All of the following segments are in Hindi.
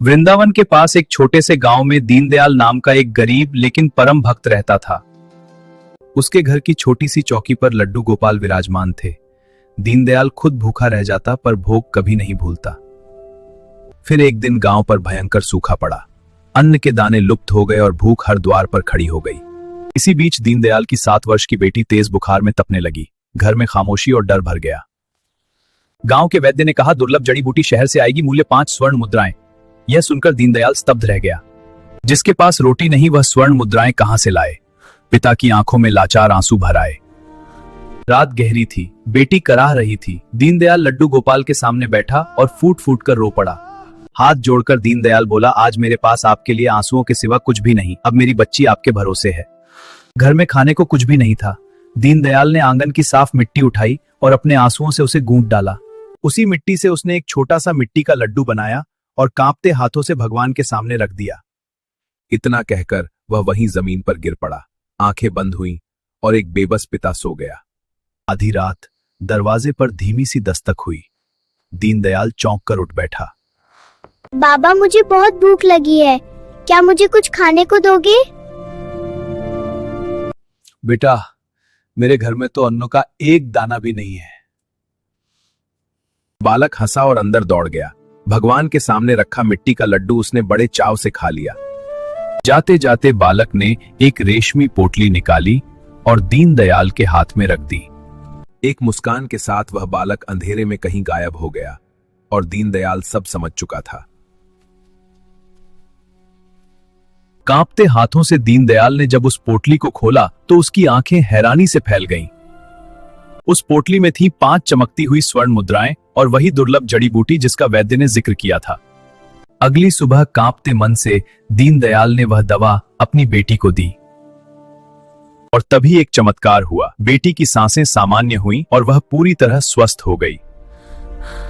वृंदावन के पास एक छोटे से गांव में दीनदयाल नाम का एक गरीब लेकिन परम भक्त रहता था। उसके घर की छोटी सी चौकी पर लड्डू गोपाल विराजमान थे। दीनदयाल खुद भूखा रह जाता पर भोग कभी नहीं भूलता। फिर एक दिन गांव पर भयंकर सूखा पड़ा। अन्न के दाने लुप्त हो गए और भूख हर द्वार पर खड़ी हो गई। इसी बीच दीनदयाल की 7 वर्ष की बेटी तेज बुखार में तपने लगी। घर में खामोशी और डर भर गया। गांव के वैद्य ने कहा, दुर्लभ जड़ी बूटी शहर से आएगी, मूल्य 5 स्वर्ण मुद्राएं। यह सुनकर दीनदयाल स्तब्ध रह गया। जिसके पास रोटी नहीं वह स्वर्ण मुद्राएं कहां से लाए। पिता की आंखों में लाचार आंसू भर आए। रात गहरी थी, बेटी कराह रही थी। दीनदयाल लड्डू गोपाल के सामने बैठा और फूट फूट कर रो पड़ा। हाथ जोड़कर दीनदयाल बोला, आज मेरे पास आपके लिए आंसुओं के सिवा कुछ भी नहीं। अब मेरी बच्ची आपके भरोसे है। घर में खाने को कुछ भी नहीं था। दीनदयाल ने आंगन की साफ मिट्टी उठाई और अपने आंसुओं से उसे गूंथ डाला। उसी मिट्टी से उसने एक छोटा सा मिट्टी का लड्डू बनाया और कांपते हाथों से भगवान के सामने रख दिया। इतना कहकर वह वहीं जमीन पर गिर पड़ा। आंखें बंद हुईं और एक बेबस पिता सो गया। आधी रात दरवाजे पर धीमी सी दस्तक हुई। दीनदयाल चौंक कर उठ बैठा। बाबा, मुझे बहुत भूख लगी है, क्या मुझे कुछ खाने को दोगे? बेटा, मेरे घर में तो अन्नों का एक दाना भी नहीं है। बालक हंसा और अंदर दौड़ गया। भगवान के सामने रखा मिट्टी का लड्डू उसने बड़े चाव से खा लिया। जाते जाते बालक ने एक रेशमी पोटली निकाली और दीनदयाल के हाथ में रख दी। एक मुस्कान के साथ वह बालक अंधेरे में कहीं गायब हो गया और दीनदयाल सब समझ चुका था। कांपते हाथों से दीनदयाल ने जब उस पोटली को खोला तो उसकी आंखें हैरानी से फैल गईं। उस पोटली में थी 5 चमकती हुई स्वर्ण मुद्राएं और वही दुर्लभ जड़ी बूटी जिसका वैद्य ने जिक्र किया था। अगली सुबह कांपते मन से दीनदयाल ने वह दवा अपनी बेटी को दी और तभी एक चमत्कार हुआ। बेटी की सांसें सामान्य हुईं और वह पूरी तरह स्वस्थ हो गई।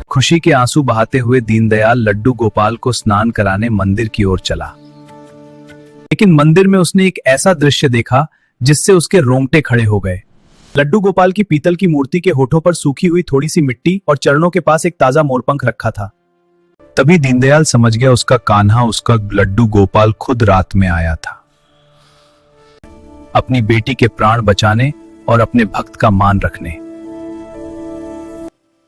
खुशी के आंसू बहाते हुए दीनदयाल लड्डू गोपाल को स्नान कराने मंदिर की ओर चला। लेकिन मंदिर में उसने एक ऐसा दृश्य देखा जिससे उसके रोंगटे खड़े हो गए। लड्डू गोपाल की पीतल की मूर्ति के होठों पर सूखी हुई थोड़ी सी मिट्टी और चरणों के पास एक ताजा मोरपंख रखा था। तभी दीनदयाल समझ गया, उसका कान्हा, उसका लड्डू गोपाल खुद रात में आया था, अपनी बेटी के प्राण बचाने और अपने भक्त का मान रखने।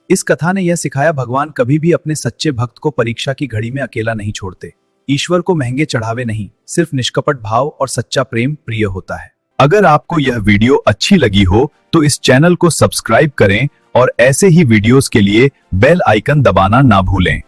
इस कथा ने यह सिखाया, भगवान कभी भी अपने सच्चे भक्त को परीक्षा की घड़ी में अकेला नहीं छोड़ते। ईश्वर को महंगे चढ़ावे नहीं, सिर्फ निष्कपट भाव और सच्चा प्रेम प्रिय होता है। अगर आपको यह वीडियो अच्छी लगी हो तो इस चैनल को सब्सक्राइब करें और ऐसे ही वीडियोस के लिए बेल आइकन दबाना ना भूलें।